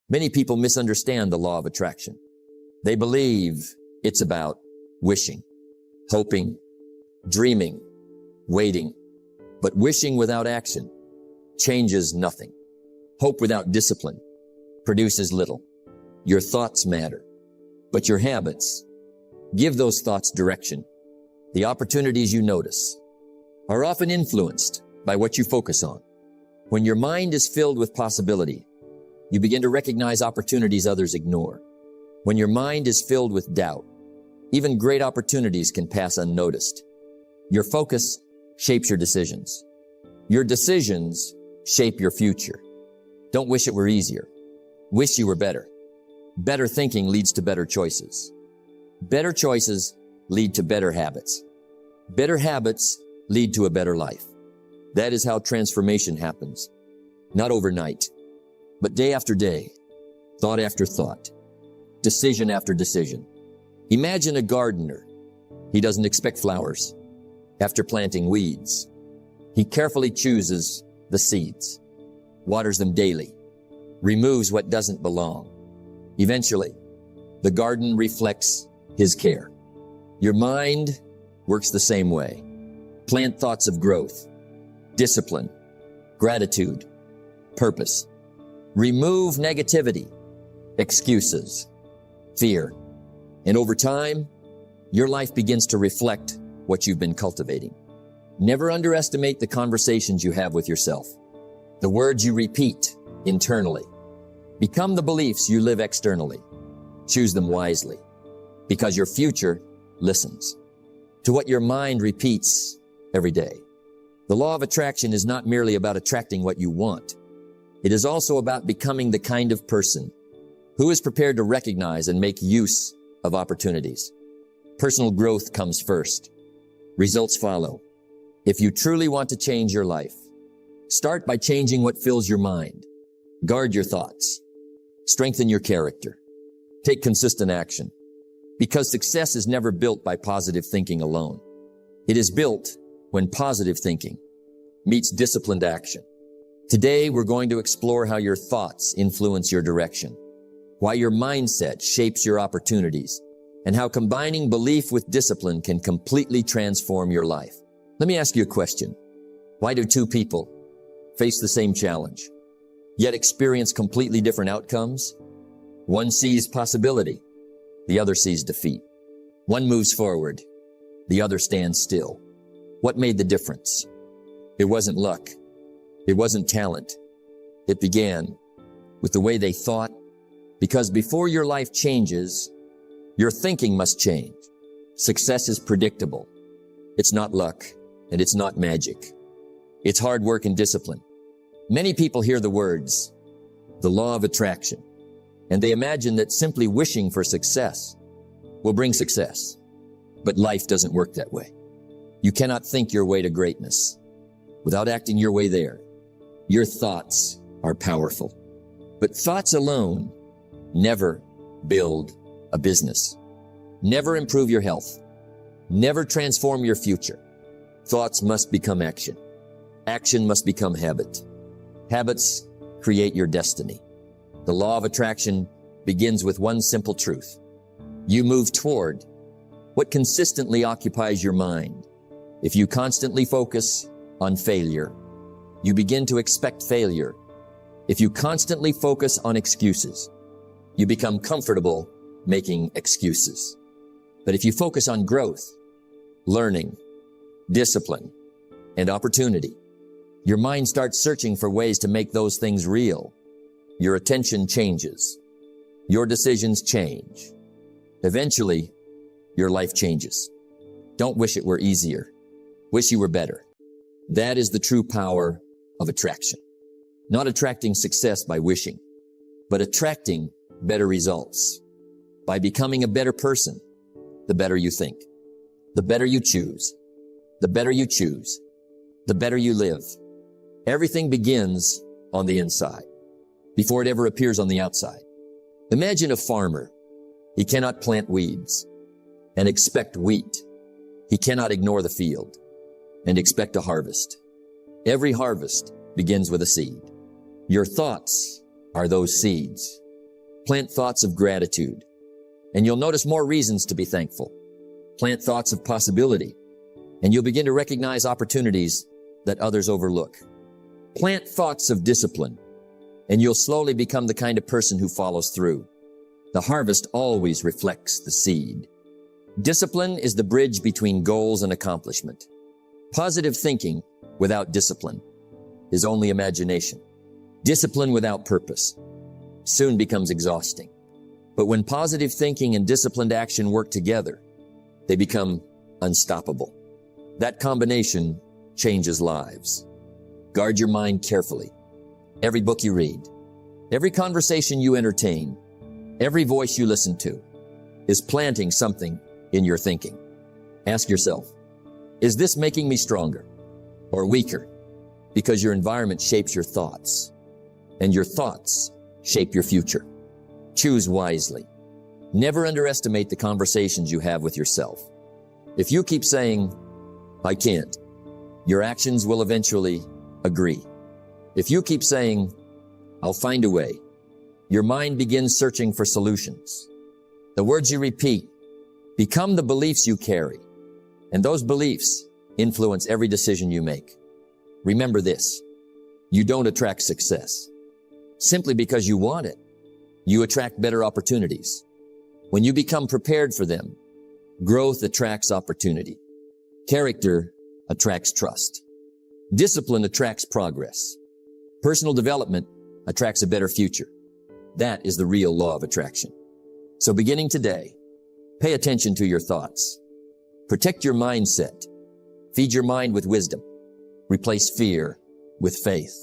Many people misunderstand the law of attraction. They believe it's about wishing, hoping, dreaming, waiting. But wishing without action changes nothing. Hope without discipline produces little. Your thoughts matter, but your habits, give those thoughts direction. The opportunities you notice are often influenced by what you focus on. When your mind is filled with possibility, you begin to recognize opportunities others ignore. When your mind is filled with doubt, even great opportunities can pass unnoticed. Your focus shapes your decisions. Your decisions shape your future. Don't wish it were easier. Wish you were better. Better thinking leads to better choices. Better choices lead to better habits. Better habits lead to a better life. That is how transformation happens. Not overnight, but day after day, thought after thought, decision after decision. Imagine a gardener. He doesn't expect flowers. After planting weeds, he carefully chooses the seeds, waters them daily, removes what doesn't belong. Eventually, the garden reflects his care. Your mind works the same way. Plant thoughts of growth, discipline, gratitude, purpose. Remove negativity, excuses, fear. And over time, your life begins to reflect what you've been cultivating. Never underestimate the conversations you have with yourself, the words you repeat internally. Become the beliefs you live externally. Choose them wisely, because your future listens to what your mind repeats every day. The law of attraction is not merely about attracting what you want. It is also about becoming the kind of person who is prepared to recognize and make use of opportunities. Personal growth comes first. Results follow. If you truly want to change your life, start by changing what fills your mind. Guard your thoughts. Strengthen your character. Take consistent action. Because success is never built by positive thinking alone. It is built when positive thinking meets disciplined action. Today, we're going to explore how your thoughts influence your direction, why your mindset shapes your opportunities, and how combining belief with discipline can completely transform your life. Let me ask you a question. Why do two people face the same challenge, yet experience completely different outcomes? One sees possibility, the other sees defeat. One moves forward, the other stands still. What made the difference? It wasn't luck. It wasn't talent. It began with the way they thought, because before your life changes, your thinking must change. Success is predictable. It's not luck, and it's not magic. It's hard work and discipline. Many people hear the words, the law of attraction, and they imagine that simply wishing for success will bring success. But life doesn't work that way. You cannot think your way to greatness without acting your way there. Your thoughts are powerful, but thoughts alone never build a business, never improve your health, never transform your future. Thoughts must become action. Action must become habit. Habits create your destiny. The law of attraction begins with one simple truth. You move toward what consistently occupies your mind. If you constantly focus on failure, you begin to expect failure. If you constantly focus on excuses, you become comfortable making excuses. But if you focus on growth, learning, discipline, and opportunity, your mind starts searching for ways to make those things real. Your attention changes. Your decisions change. Eventually, your life changes. Don't wish it were easier. Wish you were better. That is the true power of attraction. Not attracting success by wishing, but attracting better results. By becoming a better person, the better you think, the better you choose, the better you choose, the better you live. Everything begins on the inside before it ever appears on the outside. Imagine a farmer. He cannot plant weeds and expect wheat. He cannot ignore the field and expect a harvest. Every harvest begins with a seed. Your thoughts are those seeds. Plant thoughts of gratitude, and you'll notice more reasons to be thankful. Plant thoughts of possibility, and you'll begin to recognize opportunities that others overlook. Plant thoughts of discipline, and you'll slowly become the kind of person who follows through. The harvest always reflects the seed. Discipline is the bridge between goals and accomplishment. Positive thinking without discipline is only imagination. Discipline without purpose soon becomes exhausting. But when positive thinking and disciplined action work together, they become unstoppable. That combination changes lives. Guard your mind carefully. Every book you read, every conversation you entertain, every voice you listen to is planting something in your thinking. Ask yourself, is this making me stronger or weaker? Because your environment shapes your thoughts, and your thoughts shape your future. Choose wisely. Never underestimate the conversations you have with yourself. If you keep saying, I can't, your actions will eventually agree. If you keep saying, I'll find a way, your mind begins searching for solutions. The words you repeat become the beliefs you carry, and those beliefs influence every decision you make. Remember this, you don't attract success simply because you want it. You attract better opportunities. When you become prepared for them, growth attracts opportunity. Character attracts trust. Discipline attracts progress. Personal development attracts a better future. That is the real law of attraction. So beginning today, pay attention to your thoughts. Protect your mindset. Feed your mind with wisdom. Replace fear with faith.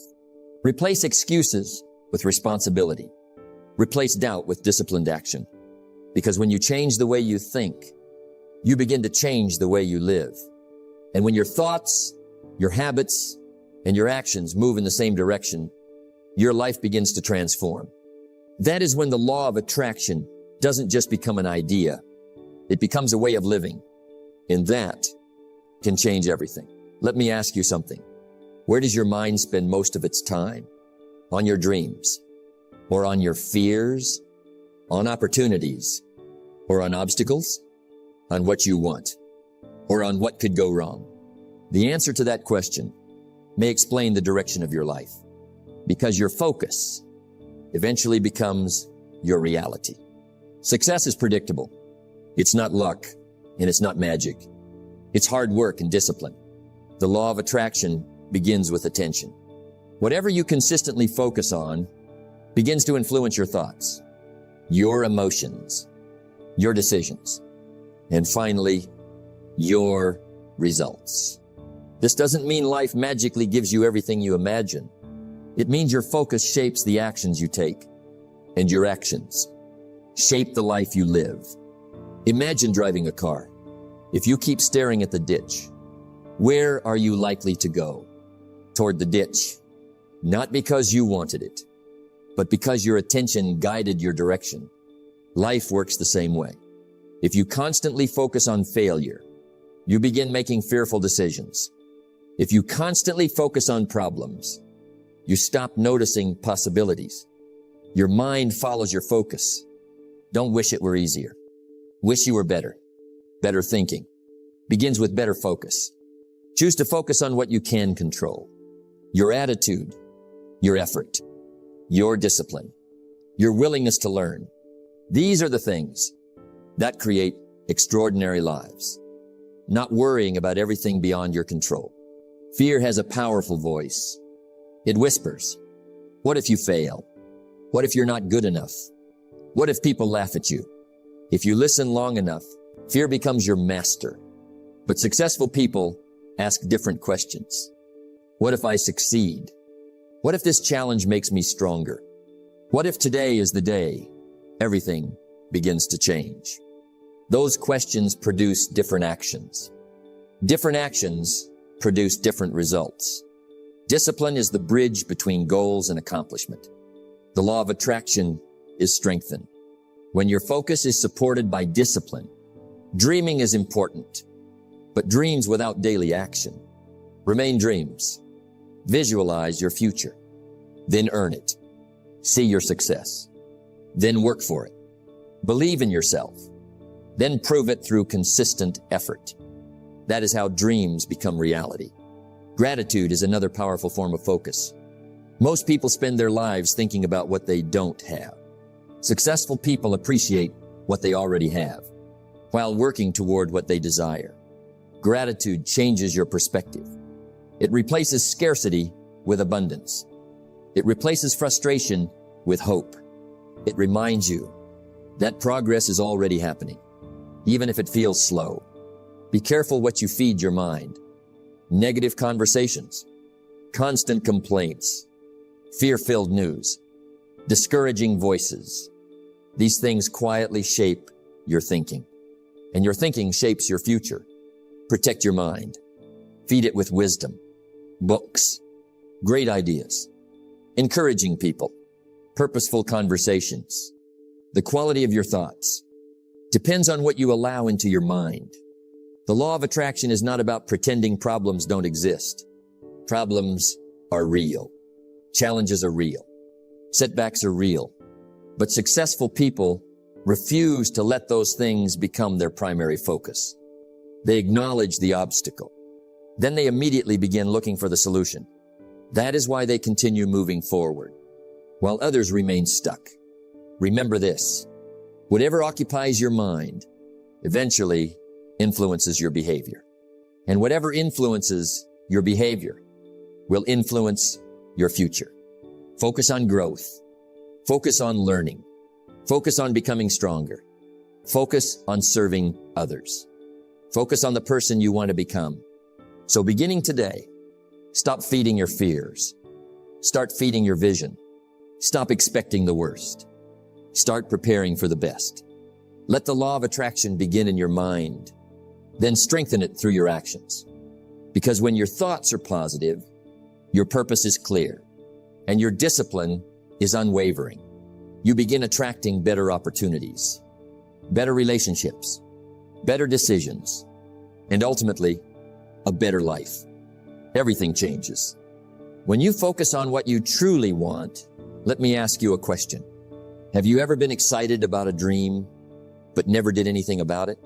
Replace excuses with responsibility. Replace doubt with disciplined action. Because when you change the way you think, you begin to change the way you live. And when your thoughts, your habits, and your actions move in the same direction, your life begins to transform. That is when the law of attraction doesn't just become an idea. It becomes a way of living. And that can change everything. Let me ask you something. Where does your mind spend most of its time? On your dreams? Or on your fears? On opportunities? Or on obstacles? On what you want? Or on what could go wrong? The answer to that question may explain the direction of your life, because your focus eventually becomes your reality. Success is predictable. It's not luck, and it's not magic. It's hard work and discipline. The law of attraction begins with attention. Whatever you consistently focus on begins to influence your thoughts, your emotions, your decisions, and finally, your results. This doesn't mean life magically gives you everything you imagine. It means your focus shapes the actions you take, and your actions shape the life you live. Imagine driving a car. If you keep staring at the ditch, where are you likely to go? Toward the ditch, not because you wanted it, but because your attention guided your direction. Life works the same way. If you constantly focus on failure, you begin making fearful decisions. If you constantly focus on problems, you stop noticing possibilities. Your mind follows your focus. Don't wish it were easier. Wish you were better. Better thinking begins with better focus. Choose to focus on what you can control. Your attitude, your effort, your discipline, your willingness to learn. These are the things that create extraordinary lives. Not worrying about everything beyond your control. Fear has a powerful voice. It whispers, what if you fail? What if you're not good enough? What if people laugh at you? If you listen long enough, fear becomes your master. But successful people ask different questions. What if I succeed? What if this challenge makes me stronger? What if today is the day everything begins to change? Those questions produce different actions. Different actions produce different results. Discipline is the bridge between goals and accomplishment. The law of attraction is strengthened. When your focus is supported by discipline, dreaming is important, but dreams without daily action remain dreams. Visualize your future, then earn it. See your success. then work for it. Believe in yourself, then prove it through consistent effort. That is how dreams become reality. Gratitude is another powerful form of focus. Most people spend their lives thinking about what they don't have. Successful people appreciate what they already have, while working toward what they desire. Gratitude changes your perspective. It replaces scarcity with abundance. It replaces frustration with hope. It reminds you that progress is already happening, even if it feels slow. Be careful what you feed your mind. Negative conversations, constant complaints, fear-filled news, discouraging voices. These things quietly shape your thinking, and your thinking shapes your future. Protect your mind. Feed it with wisdom, books, great ideas, encouraging people, purposeful conversations. The quality of your thoughts depends on what you allow into your mind. The law of attraction is not about pretending problems don't exist. Problems are real. Challenges are real. Setbacks are real. But successful people refuse to let those things become their primary focus. They acknowledge the obstacle. Then they immediately begin looking for the solution. That is why they continue moving forward, while others remain stuck. Remember this: whatever occupies your mind eventually influences your behavior. And whatever influences your behavior will influence your future. Focus on growth. Focus on learning. Focus on becoming stronger. Focus on serving others. Focus on the person you want to become. So beginning today, stop feeding your fears. Start feeding your vision. Stop expecting the worst. Start preparing for the best. Let the law of attraction begin in your mind, then strengthen it through your actions. Because when your thoughts are positive, your purpose is clear, and your discipline is unwavering. You begin attracting better opportunities, better relationships, better decisions, and ultimately, a better life. Everything changes. When you focus on what you truly want, let me ask you a question. Have you ever been excited about a dream, but never did anything about it?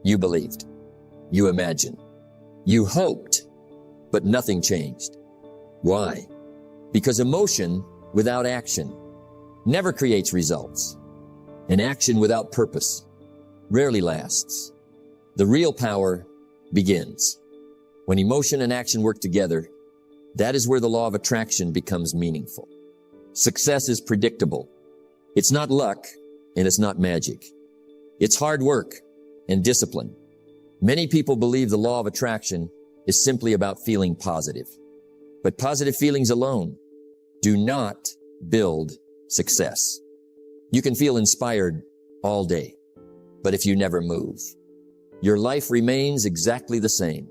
You believed. You imagined. You hoped, but nothing changed. Why? Because emotion without action never creates results, and action without purpose rarely lasts. The real power begins when emotion and action work together. That is where the law of attraction becomes meaningful. Success is predictable. It's not luck, and it's not magic. It's hard work and discipline. Many people believe the law of attraction is simply about feeling positive. But positive feelings alone do not build success. You can feel inspired all day, but if you never move, your life remains exactly the same.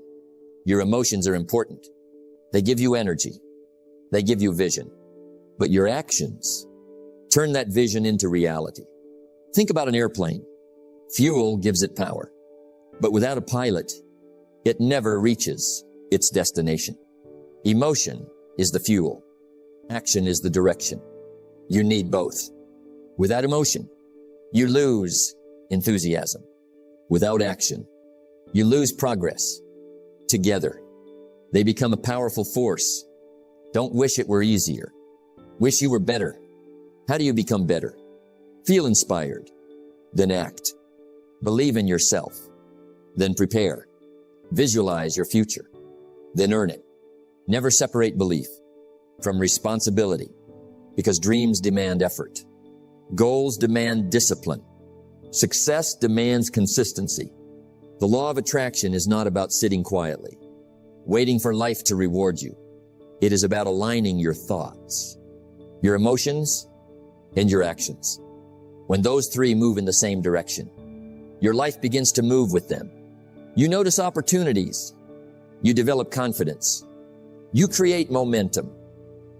Your emotions are important. They give you energy. They give you vision. But your actions turn that vision into reality. Think about an airplane. Fuel gives it power, but without a pilot, it never reaches its destination. Emotion is the fuel. Action is the direction. You need both. Without emotion, you lose enthusiasm. Without action, you lose progress. Together, they become a powerful force. Don't wish it were easier. Wish you were better. How do you become better? Feel inspired, then act. Believe in yourself, then prepare. Visualize your future, then earn it. Never separate belief from responsibility, because dreams demand effort. Goals demand discipline. Success demands consistency. The law of attraction is not about sitting quietly, waiting for life to reward you. It is about aligning your thoughts, your emotions, and your actions. When those three move in the same direction, your life begins to move with them. You notice opportunities. You develop confidence. You create momentum,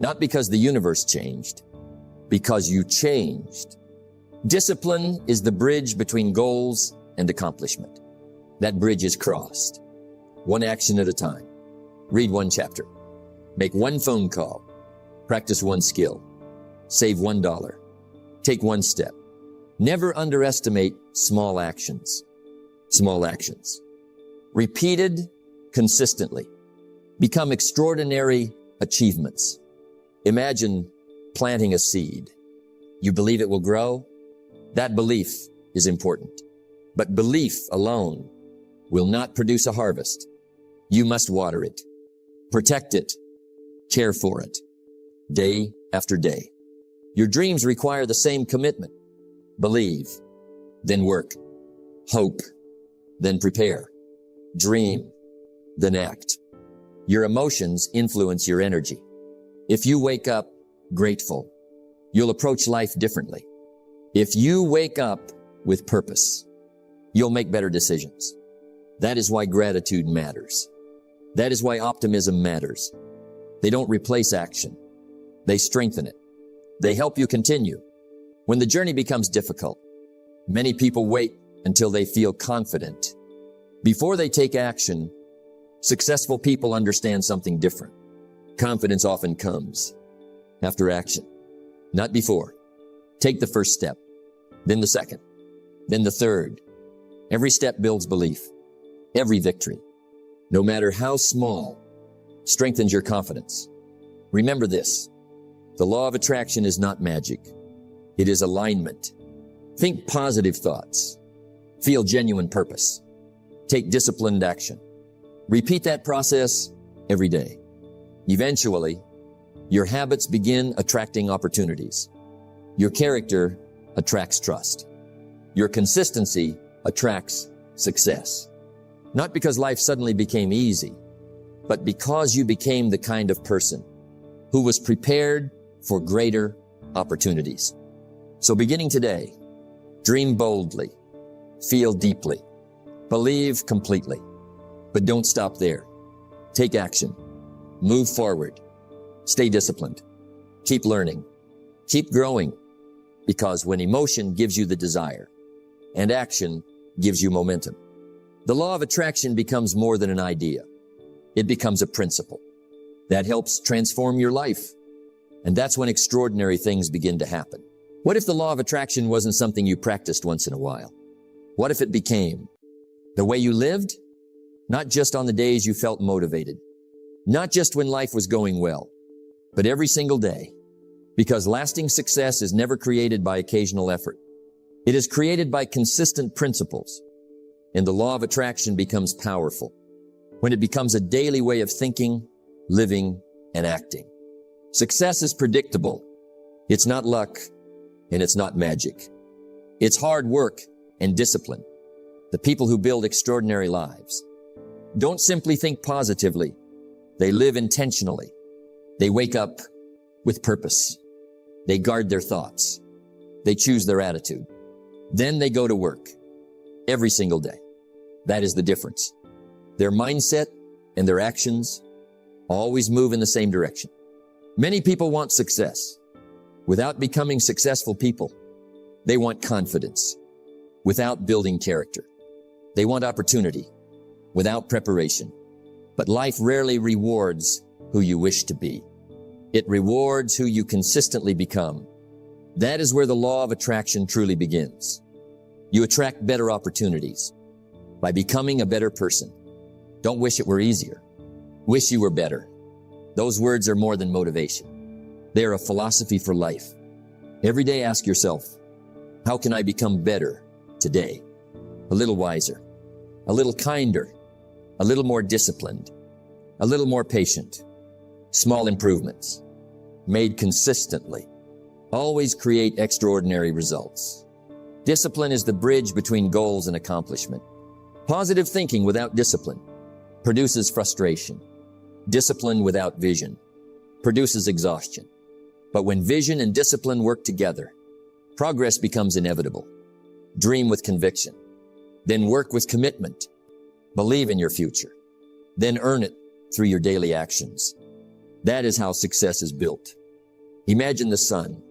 not because the universe changed, because you changed. Discipline is the bridge between goals and accomplishment. That bridge is crossed, one action at a time. Read one chapter. Make one phone call. Practice one skill. Save $1. Take one step. Never underestimate small actions. Small actions. Repeated consistently become extraordinary achievements. Imagine planting a seed. You believe it will grow? That belief is important. But belief alone will not produce a harvest. You must water it, protect it, care for it, day after day. Your dreams require the same commitment. Believe, then work. Hope, then prepare. Dream, then act. Your emotions influence your energy. If you wake up grateful, you'll approach life differently. If you wake up with purpose, you'll make better decisions. That is why gratitude matters. That is why optimism matters. They don't replace action. They strengthen it. They help you continue. When the journey becomes difficult, many people wait until they feel confident. Before they take action, successful people understand something different. Confidence often comes after action, not before. Take the first step, then the second, then the third. Every step builds belief. Every victory, no matter how small, strengthens your confidence. Remember this. The law of attraction is not magic. It is alignment. Think positive thoughts. Feel genuine purpose. Take disciplined action. Repeat that process every day. Eventually, your habits begin attracting opportunities. Your character attracts trust. Your consistency attracts success. Not because life suddenly became easy, but because you became the kind of person who was prepared for greater opportunities. So beginning today, dream boldly, feel deeply, believe completely, but don't stop there. Take action, move forward, stay disciplined, keep learning, keep growing, because when emotion gives you the desire and action gives you momentum, the law of attraction becomes more than an idea. It becomes a principle that helps transform your life. And that's when extraordinary things begin to happen. What if the law of attraction wasn't something you practiced once in a while? What if it became the way you lived? Not just on the days you felt motivated, not just when life was going well, but every single day. Because lasting success is never created by occasional effort. It is created by consistent principles. And the law of attraction becomes powerful when it becomes a daily way of thinking, living, and acting. Success is predictable. It's not luck, and it's not magic. It's hard work and discipline. The people who build extraordinary lives don't simply think positively. They live intentionally. They wake up with purpose. They guard their thoughts. They choose their attitude. Then they go to work every single day. That is the difference. Their mindset and their actions always move in the same direction. Many people want success without becoming successful people. They want confidence without building character. They want opportunity without preparation. But life rarely rewards who you wish to be. It rewards who you consistently become. That is where the law of attraction truly begins. You attract better opportunities by becoming a better person. Don't wish it were easier. Wish you were better. Those words are more than motivation. They are a philosophy for life. Every day ask yourself, how can I become better today? A little wiser, a little kinder, a little more disciplined, a little more patient. Small improvements made consistently always create extraordinary results. Discipline is the bridge between goals and accomplishment. Positive thinking without discipline produces frustration. Discipline without vision produces exhaustion. But when vision and discipline work together, progress becomes inevitable. Dream with conviction. Then work with commitment. Believe in your future. Then earn it through your daily actions. That is how success is built. Imagine the sun.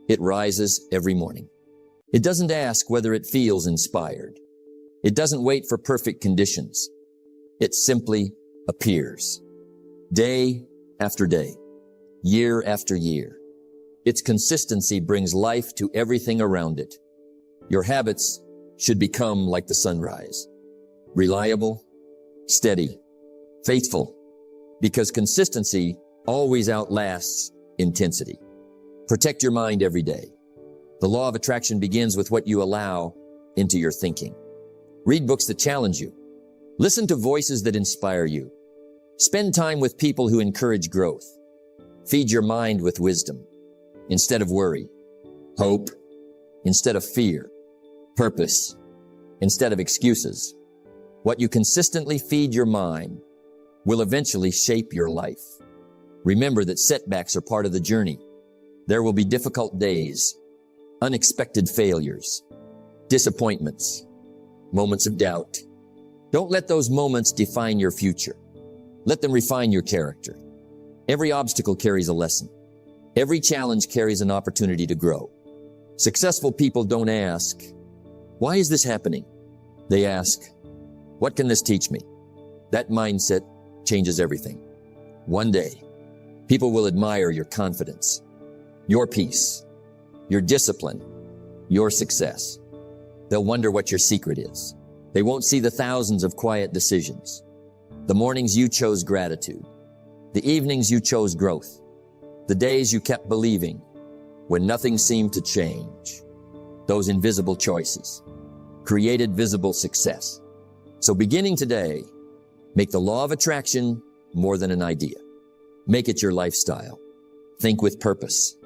It rises every morning. It doesn't ask whether it feels inspired. It doesn't wait for perfect conditions. It simply appears. Day after day, year after year. Its consistency brings life to everything around it. Your habits should become like the sunrise. Reliable, steady, faithful, because consistency always outlasts intensity. Protect your mind every day. The law of attraction begins with what you allow into your thinking. Read books that challenge you. Listen to voices that inspire you. Spend time with people who encourage growth. Feed your mind with wisdom instead of worry, hope instead of fear, purpose instead of excuses. What you consistently feed your mind will eventually shape your life. Remember that setbacks are part of the journey. There will be difficult days, unexpected failures, disappointments, moments of doubt. Don't let those moments define your future. Let them refine your character. Every obstacle carries a lesson. Every challenge carries an opportunity to grow. Successful people don't ask, "Why is this happening?" They ask, "What can this teach me?" That mindset changes everything. One day, people will admire your confidence, your peace, your discipline, your success. They'll wonder what your secret is. They won't see the thousands of quiet decisions, the mornings you chose gratitude, the evenings you chose growth, the days you kept believing when nothing seemed to change. Those invisible choices created visible success. So beginning today, make the law of attraction more than an idea. Make it your lifestyle. Think with purpose.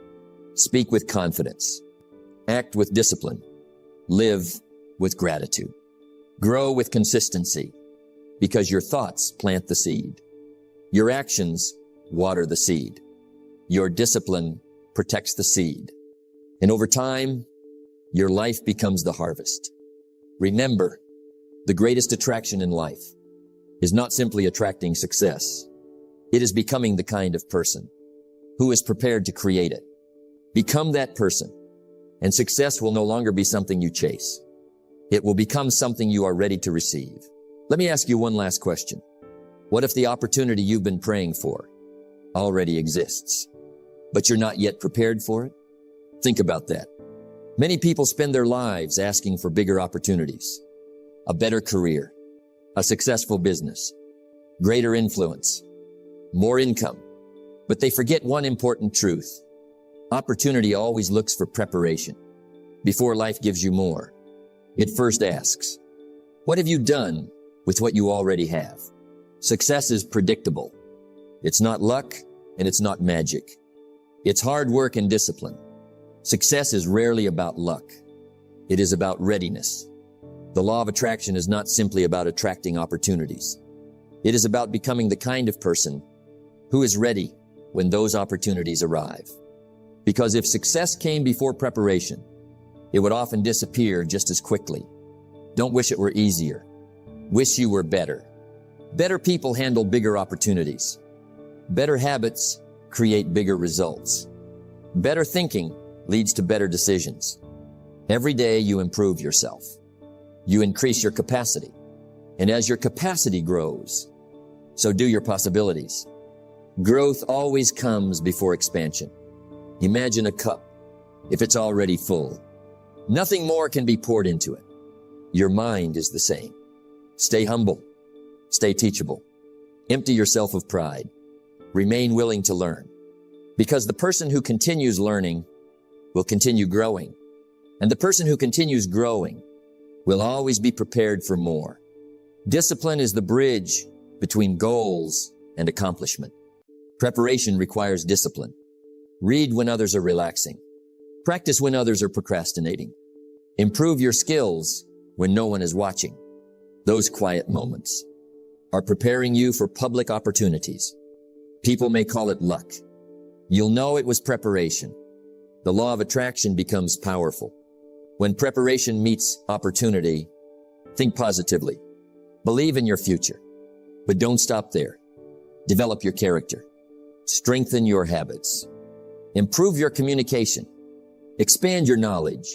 Speak with confidence. Act with discipline. Live with gratitude. Grow with consistency, because your thoughts plant the seed. Your actions water the seed. Your discipline protects the seed. And over time, your life becomes the harvest. Remember, the greatest attraction in life is not simply attracting success. It is becoming the kind of person who is prepared to create it. Become that person, and success will no longer be something you chase. It will become something you are ready to receive. Let me ask you one last question. What if the opportunity you've been praying for already exists, but you're not yet prepared for it? Think about that. Many people spend their lives asking for bigger opportunities, a better career, a successful business, greater influence, more income. But they forget one important truth. Opportunity always looks for preparation. Before life gives you more, it first asks, what have you done with what you already have? Success is predictable. It's not luck and it's not magic. It's hard work and discipline. Success is rarely about luck. It is about readiness. The law of attraction is not simply about attracting opportunities. It is about becoming the kind of person who is ready when those opportunities arrive. Because if success came before preparation, it would often disappear just as quickly. Don't wish it were easier. Wish you were better. Better people handle bigger opportunities. Better habits create bigger results. Better thinking leads to better decisions. Every day you improve yourself. You increase your capacity. And as your capacity grows, so do your possibilities. Growth always comes before expansion. Imagine a cup. If it's already full, nothing more can be poured into it. Your mind is the same. Stay humble. Stay teachable. Empty yourself of pride. Remain willing to learn. Because the person who continues learning will continue growing. And the person who continues growing will always be prepared for more. Discipline is the bridge between goals and accomplishment. Preparation requires discipline. Read when others are relaxing. Practice when others are procrastinating. Improve your skills when no one is watching. Those quiet moments are preparing you for public opportunities. People may call it luck. You'll know it was preparation. The law of attraction becomes powerful. When preparation meets opportunity, think positively. Believe in your future. But don't stop there. Develop your character. Strengthen your habits. Improve your communication. Expand your knowledge.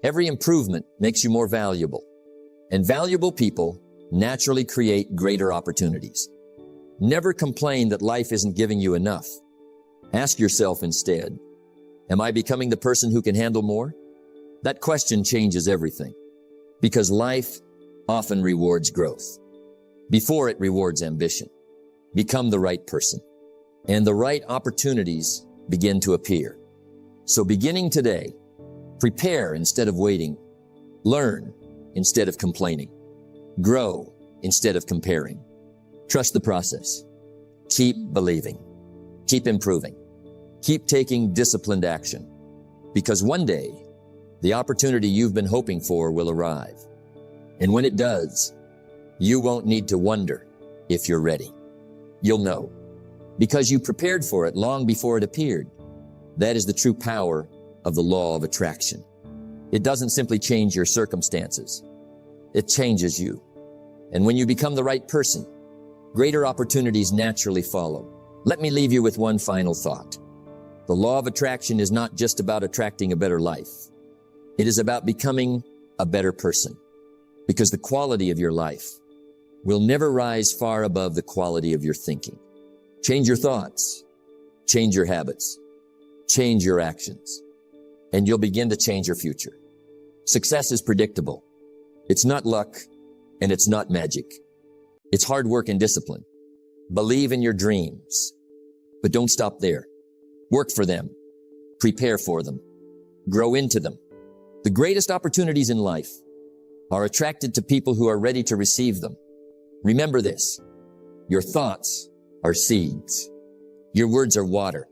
Every improvement makes you more valuable. And valuable people naturally create greater opportunities. Never complain that life isn't giving you enough. Ask yourself instead, Am I becoming the person who can handle more? That question changes everything, because life often rewards growth before it rewards ambition. Become the right person, and the right opportunities begin to appear. So beginning today, prepare instead of waiting, learn instead of complaining, grow instead of comparing. Trust the process. Keep believing. Keep improving. Keep taking disciplined action, because one day, the opportunity you've been hoping for will arrive. And when it does, you won't need to wonder if you're ready. You'll know, because you prepared for it long before it appeared. That is the true power of the law of attraction. It doesn't simply change your circumstances. It changes you. And when you become the right person, greater opportunities naturally follow. Let me leave you with one final thought. The law of attraction is not just about attracting a better life. It is about becoming a better person, because the quality of your life will never rise far above the quality of your thinking. Change your thoughts, change your habits, change your actions, and you'll begin to change your future. Success is predictable. It's not luck, and it's not magic. It's hard work and discipline. Believe in your dreams, but don't stop there. Work for them. Prepare for them. Grow into them. The greatest opportunities in life are attracted to people who are ready to receive them. Remember this. Your thoughts are seeds. Your words are water.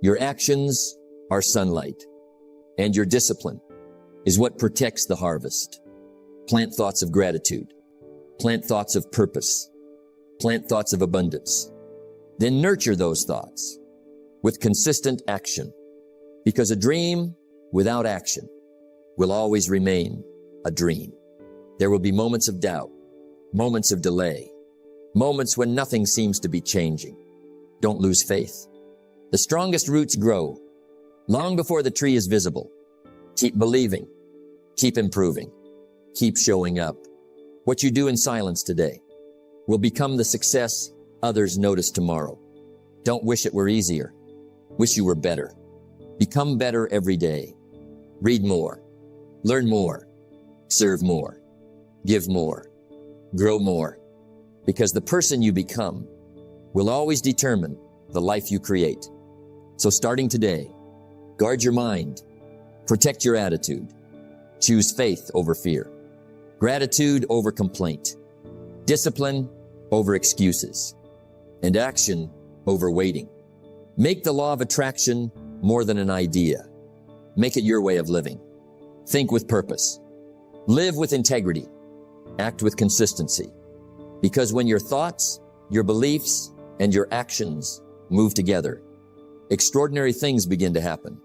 Your actions are sunlight. And your discipline is what protects the harvest. Plant thoughts of gratitude. Plant thoughts of purpose. Plant thoughts of abundance. Then nurture those thoughts with consistent action, because a dream without action will always remain a dream. There will be moments of doubt, moments of delay, moments when nothing seems to be changing. Don't lose faith. The strongest roots grow long before the tree is visible. Keep believing, keep improving, keep showing up. What you do in silence today will become the success others notice tomorrow. Don't wish it were easier. Wish you were better. Become better every day. Read more, learn more, serve more, give more, grow more, because the person you become will always determine the life you create. So starting today, guard your mind, protect your attitude, choose faith over fear, gratitude over complaint, discipline over excuses, and action over waiting. Make the law of attraction more than an idea. Make it your way of living. Think with purpose. Live with integrity. Act with consistency. Because when your thoughts, your beliefs, and your actions move together, extraordinary things begin to happen.